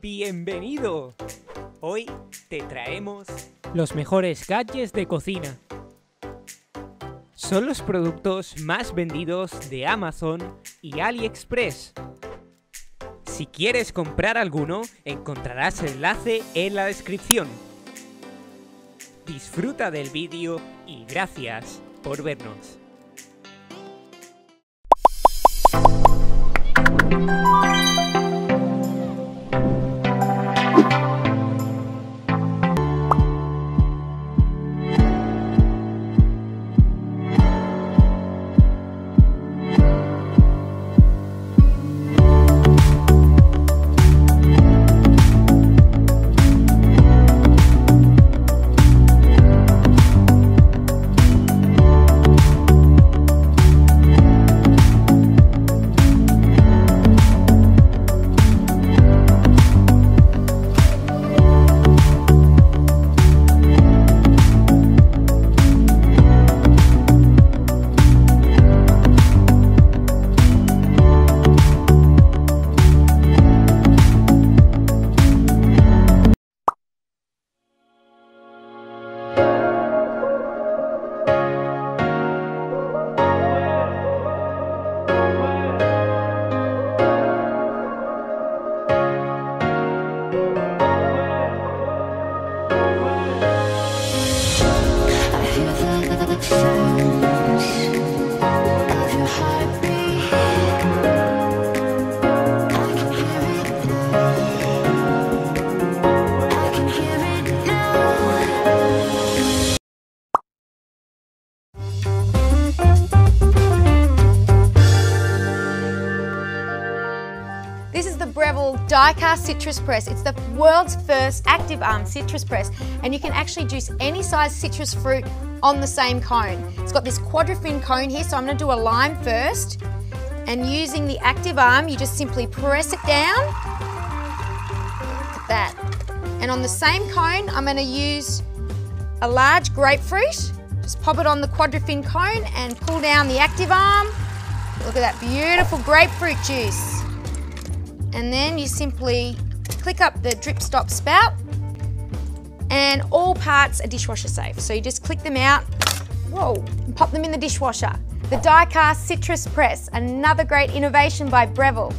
¡Bienvenido! Hoy te traemos los mejores gadgets de cocina. Son los productos más vendidos de Amazon y AliExpress. Si quieres comprar alguno, encontrarás el enlace en la descripción. Disfruta del vídeo y gracias por vernos. This is the Breville die-cast citrus press. It's the world's first active arm citrus press, and you can actually juice any size citrus fruit on the same cone. It's got this quadrifin cone here, so I'm going to do a lime first. And using the active arm, you just simply press it down. Look at that. And on the same cone, I'm going to use a large grapefruit. Just pop it on the quadrifin cone and pull down the active arm. Look at that beautiful grapefruit juice. And then you simply click up the drip stop spout, and all parts are dishwasher safe. So you just click them out, whoa, and pop them in the dishwasher. The die-cast citrus press, another great innovation by Breville.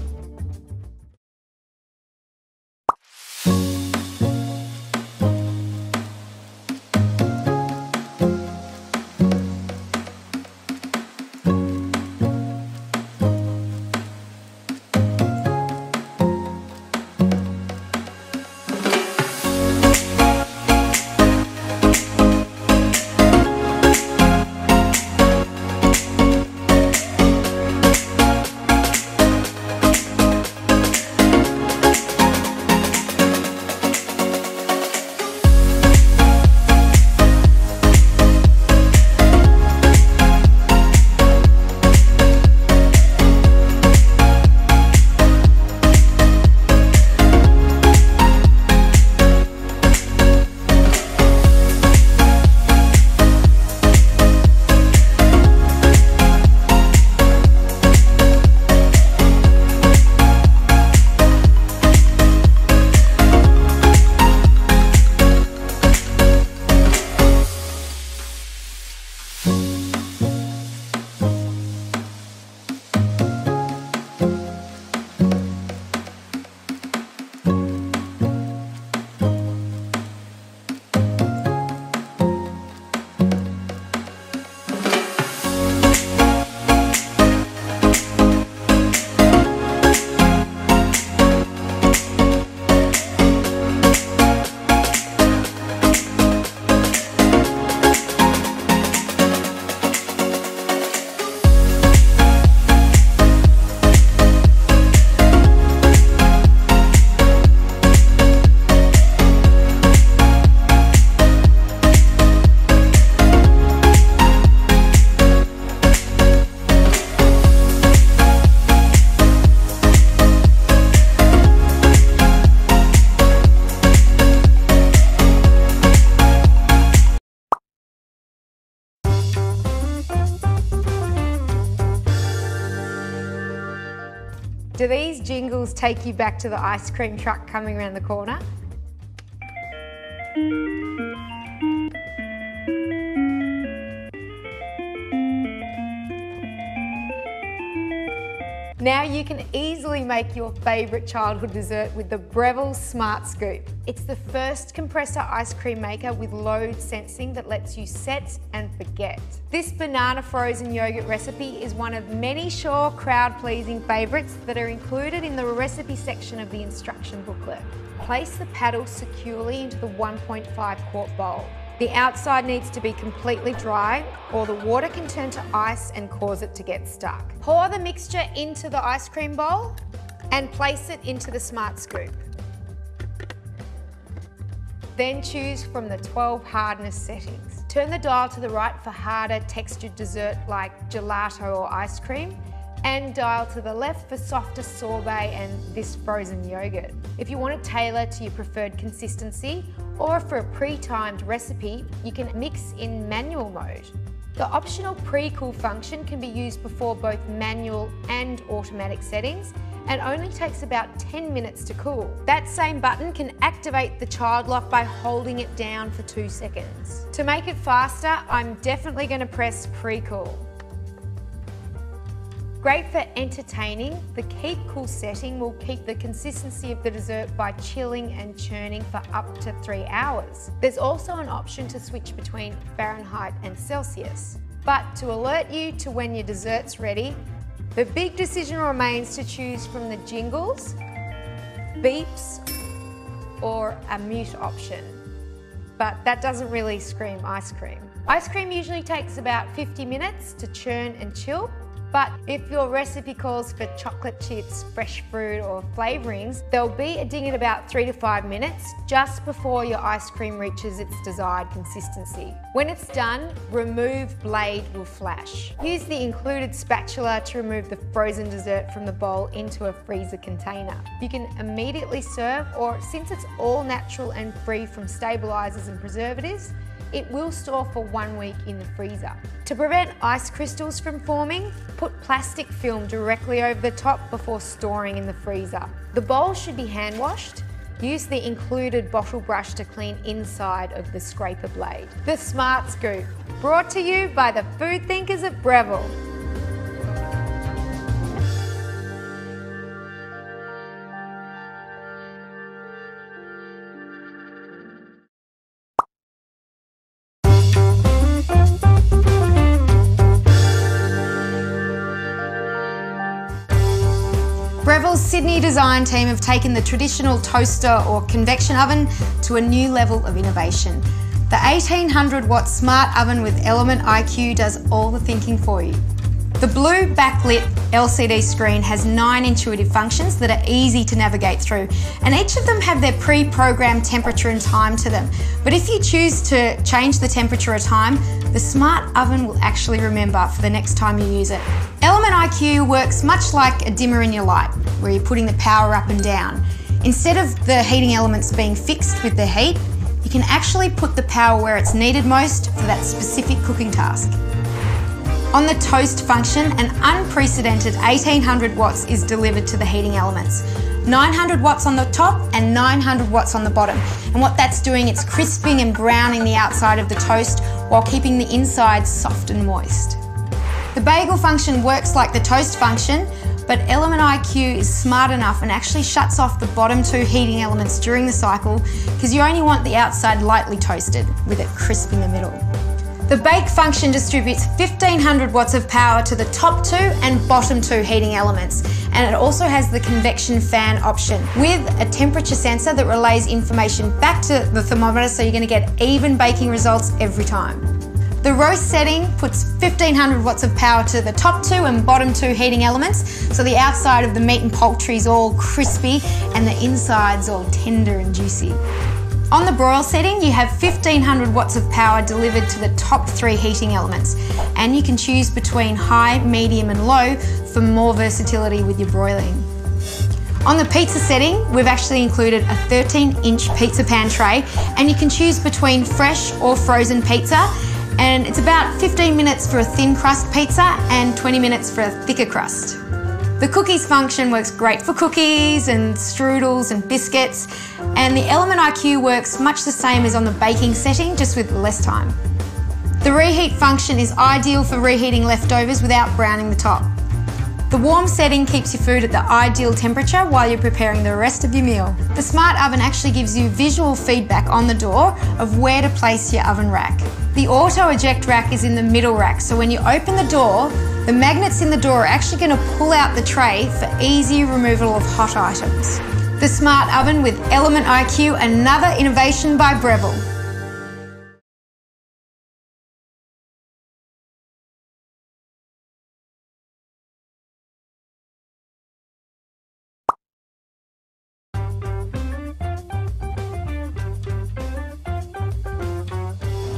Do these jingles take you back to the ice cream truck coming around the corner? Now you can easily make your favourite childhood dessert with the Breville Smart Scoop. It's the first compressor ice cream maker with load sensing that lets you set and forget. This banana frozen yogurt recipe is one of many sure crowd-pleasing favourites that are included in the recipe section of the instruction booklet. Place the paddle securely into the 1.5 quart bowl. The outside needs to be completely dry or the water can turn to ice and cause it to get stuck. Pour the mixture into the ice cream bowl and place it into the Smart Scoop. Then choose from the 12 hardness settings. Turn the dial to the right for harder textured dessert like gelato or ice cream, and dial to the left for softer sorbet and this frozen yogurt. If you want to tailor to your preferred consistency, or for a pre-timed recipe, you can mix in manual mode. The optional pre-cool function can be used before both manual and automatic settings and only takes about 10 minutes to cool. That same button can activate the child lock by holding it down for 2 seconds. To make it faster, I'm definitely going to press pre-cool. Great for entertaining, the keep cool setting will keep the consistency of the dessert by chilling and churning for up to 3 hours. There's also an option to switch between Fahrenheit and Celsius. But to alert you to when your dessert's ready, the big decision remains to choose from the jingles, beeps, or a mute option. But that doesn't really scream ice cream. Ice cream usually takes about 50 minutes to churn and chill. But if your recipe calls for chocolate chips, fresh fruit or flavourings, there'll be a ding at about 3 to 5 minutes just before your ice cream reaches its desired consistency. When it's done, remove blade will flash. Use the included spatula to remove the frozen dessert from the bowl into a freezer container. You can immediately serve, or since it's all natural and free from stabilisers and preservatives, it will store for 1 week in the freezer. To prevent ice crystals from forming, put plastic film directly over the top before storing in the freezer. The bowl should be hand washed. Use the included bottle brush to clean inside of the scraper blade. The Smart Scoop, brought to you by the food thinkers at Breville. Breville's Sydney design team have taken the traditional toaster or convection oven to a new level of innovation. The 1800 watt smart oven with Element IQ does all the thinking for you. The blue backlit LCD screen has 9 intuitive functions that are easy to navigate through, and each of them have their pre-programmed temperature and time to them. But if you choose to change the temperature or time, the smart oven will actually remember for the next time you use it. Element IQ works much like a dimmer in your light, where you're putting the power up and down. Instead of the heating elements being fixed with the heat, you can actually put the power where it's needed most for that specific cooking task. On the toast function, an unprecedented 1800 watts is delivered to the heating elements. 900 watts on the top and 900 watts on the bottom. And what that's doing, it's crisping and browning the outside of the toast while keeping the inside soft and moist. The bagel function works like the toast function, but Element IQ is smart enough and actually shuts off the bottom 2 heating elements during the cycle because you only want the outside lightly toasted with it crisp in the middle. The bake function distributes 1500 watts of power to the top 2 and bottom 2 heating elements, and it also has the convection fan option with a temperature sensor that relays information back to the thermometer, so you're going to get even baking results every time. The roast setting puts 1500 watts of power to the top 2 and bottom 2 heating elements, so the outside of the meat and poultry is all crispy and the inside's all tender and juicy. On the broil setting, you have 1500 watts of power delivered to the top 3 heating elements, and you can choose between high, medium and low for more versatility with your broiling. On the pizza setting, we've actually included a 13-inch pizza pan tray, and you can choose between fresh or frozen pizza, and it's about 15 minutes for a thin crust pizza and 20 minutes for a thicker crust. The cookies function works great for cookies and strudels and biscuits, and the element IQ works much the same as on the baking setting, just with less time. The reheat function is ideal for reheating leftovers without browning the top. The warm setting keeps your food at the ideal temperature while you're preparing the rest of your meal. The smart oven actually gives you visual feedback on the door of where to place your oven rack. The auto eject rack is in the middle rack, so when you open the door, the magnets in the door are actually going to pull out the tray for easy removal of hot items. The smart oven with Element IQ, another innovation by Breville.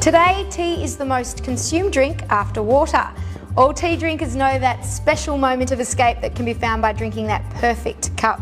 Today, tea is the most consumed drink after water. All tea drinkers know that special moment of escape that can be found by drinking that perfect cup.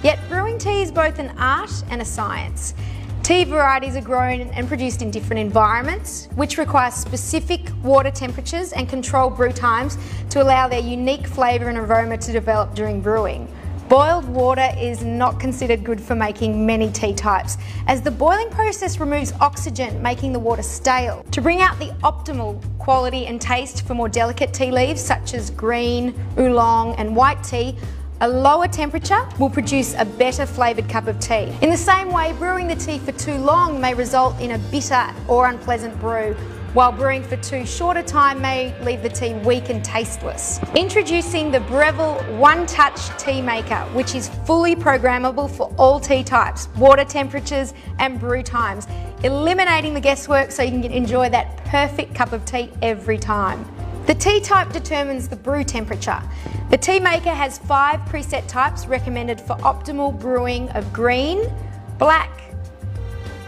Yet brewing tea is both an art and a science. Tea varieties are grown and produced in different environments, which require specific water temperatures and controlled brew times to allow their unique flavour and aroma to develop during brewing. Boiled water is not considered good for making many tea types, as the boiling process removes oxygen, making the water stale. To bring out the optimal quality and taste for more delicate tea leaves, such as green, oolong and white tea, a lower temperature will produce a better flavoured cup of tea. In the same way, brewing the tea for too long may result in a bitter or unpleasant brew, while brewing for too short a time may leave the tea weak and tasteless. Introducing the Breville One Touch Tea Maker, which is fully programmable for all tea types, water temperatures and brew times, eliminating the guesswork so you can enjoy that perfect cup of tea every time. The tea type determines the brew temperature. The tea maker has 5 preset types recommended for optimal brewing of green, black,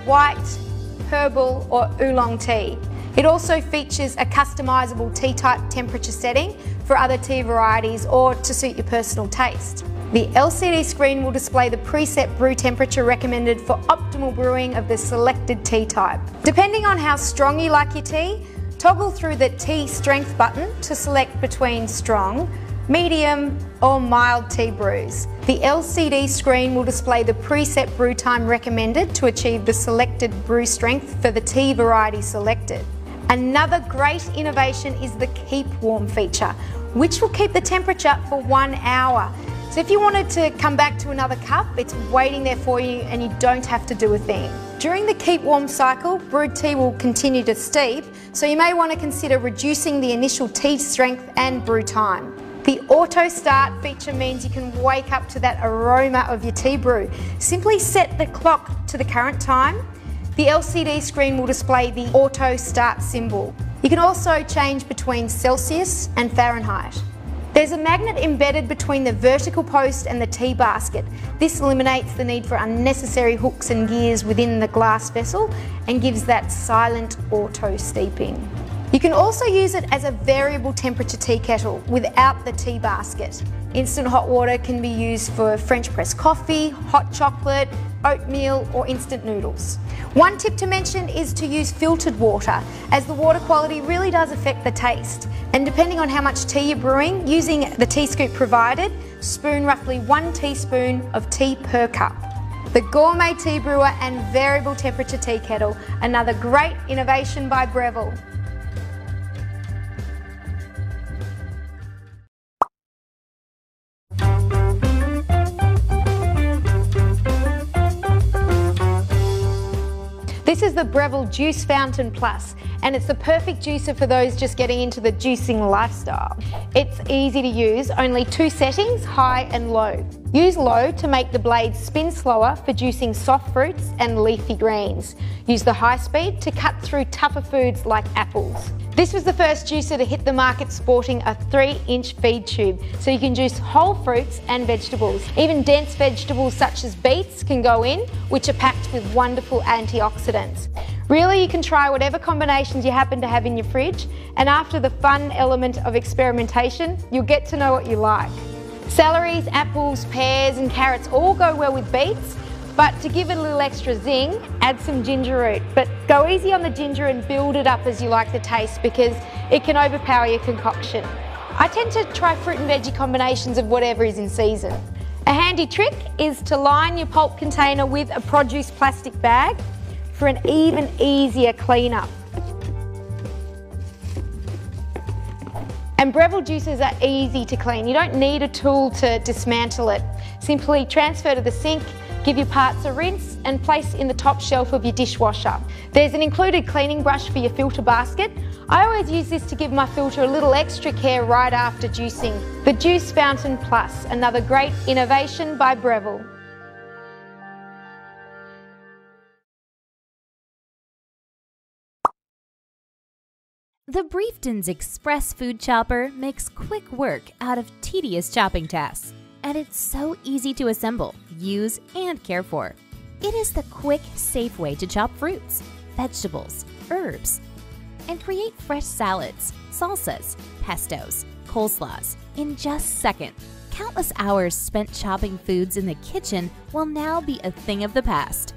white, herbal or oolong tea. It also features a customisable tea type temperature setting for other tea varieties or to suit your personal taste. The LCD screen will display the preset brew temperature recommended for optimal brewing of the selected tea type. Depending on how strong you like your tea, toggle through the tea strength button to select between strong, medium or mild tea brews. The LCD screen will display the preset brew time recommended to achieve the selected brew strength for the tea variety selected. Another great innovation is the Keep Warm feature, which will keep the temperature for 1 hour. So if you wanted to come back to another cup, it's waiting there for you and you don't have to do a thing. During the Keep Warm cycle, brewed tea will continue to steep, so you may want to consider reducing the initial tea strength and brew time. The auto start feature means you can wake up to that aroma of your tea brew. Simply set the clock to the current time. The LCD screen will display the auto start symbol. You can also change between Celsius and Fahrenheit. There's a magnet embedded between the vertical post and the tea basket. This eliminates the need for unnecessary hooks and gears within the glass vessel and gives that silent auto steeping. You can also use it as a variable temperature tea kettle without the tea basket. Instant hot water can be used for French press coffee, hot chocolate, oatmeal or instant noodles. One tip to mention is to use filtered water, as the water quality really does affect the taste. And depending on how much tea you're brewing, using the tea scoop provided, spoon roughly 1 teaspoon of tea per cup. The Gourmet Tea Brewer and Variable Temperature Tea Kettle, another great innovation by Breville. This is the Breville Juice Fountain Plus, and it's the perfect juicer for those just getting into the juicing lifestyle. It's easy to use, only 2 settings, high and low. Use low to make the blades spin slower for juicing soft fruits and leafy greens. Use the high speed to cut through tougher foods like apples. This was the first juicer to hit the market sporting a 3-inch feed tube, so you can juice whole fruits and vegetables. Even dense vegetables such as beets can go in, which are packed with wonderful antioxidants. Really, you can try whatever combinations you happen to have in your fridge, and after the fun element of experimentation, you'll get to know what you like. Celeries, apples, pears and carrots all go well with beets, but to give it a little extra zing, add some ginger root. But go easy on the ginger and build it up as you like the taste, because it can overpower your concoction. I tend to try fruit and veggie combinations of whatever is in season. A handy trick is to line your pulp container with a produce plastic bag for an even easier cleanup. And Breville juices are easy to clean. You don't need a tool to dismantle it. Simply transfer to the sink, give your parts a rinse and place in the top shelf of your dishwasher. There's an included cleaning brush for your filter basket. I always use this to give my filter a little extra care right after juicing. The Juice Fountain Plus, another great innovation by Breville. The Briefton's Express Food Chopper makes quick work out of tedious chopping tasks, and it's so easy to assemble, use, and care for. It is the quick, safe way to chop fruits, vegetables, herbs, and create fresh salads, salsas, pestos, coleslaws in just seconds. Countless hours spent chopping foods in the kitchen will now be a thing of the past.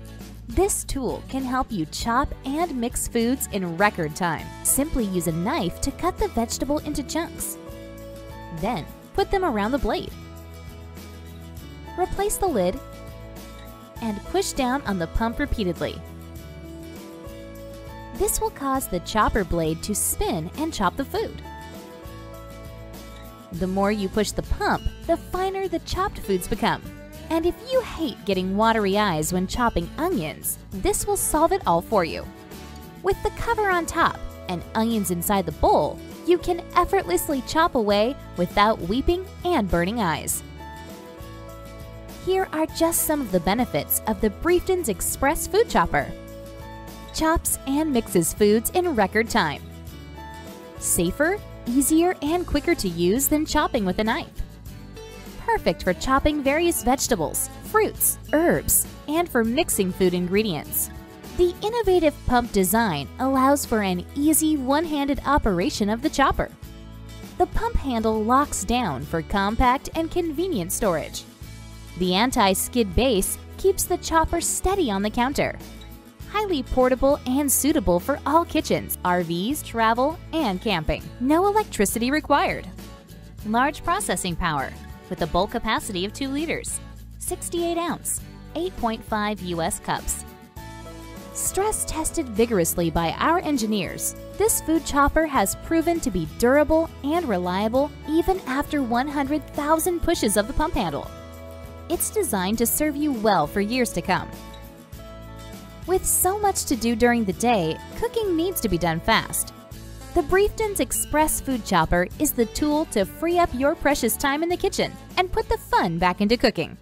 This tool can help you chop and mix foods in record time. Simply use a knife to cut the vegetable into chunks. Then, put them around the blade. Replace the lid and push down on the pump repeatedly. This will cause the chopper blade to spin and chop the food. The more you push the pump, the finer the chopped foods become. And if you hate getting watery eyes when chopping onions, this will solve it all for you. With the cover on top and onions inside the bowl, you can effortlessly chop away without weeping and burning eyes. Here are just some of the benefits of the Briefton's Express Food Chopper. Chops and mixes foods in record time. Safer, easier, and quicker to use than chopping with a knife. Perfect for chopping various vegetables, fruits, herbs, and for mixing food ingredients. The innovative pump design allows for an easy one-handed operation of the chopper. The pump handle locks down for compact and convenient storage. The anti-skid base keeps the chopper steady on the counter. Highly portable and suitable for all kitchens, RVs, travel, and camping. No electricity required. Large processing power with a bulk capacity of 2 liters, 68 ounce, 8.5 US cups. Stress tested vigorously by our engineers, this food chopper has proven to be durable and reliable even after 100,000 pushes of the pump handle. It's designed to serve you well for years to come. With so much to do during the day, cooking needs to be done fast. The Briefton's Express Food Chopper is the tool to free up your precious time in the kitchen and put the fun back into cooking.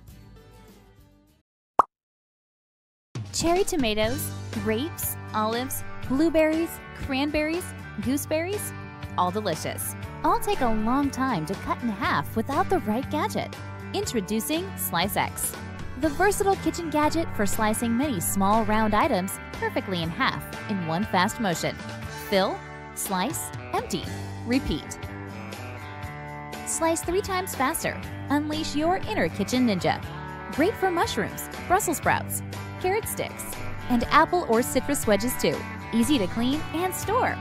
Cherry tomatoes, grapes, olives, blueberries, cranberries, gooseberries, all delicious. All take a long time to cut in half without the right gadget. Introducing Slice X, the versatile kitchen gadget for slicing many small round items perfectly in half in one fast motion. Fill, slice, empty, repeat. Slice 3 times faster. Unleash your inner kitchen ninja. Great for mushrooms, Brussels sprouts, carrot sticks, and apple or citrus wedges too. Easy to clean and store.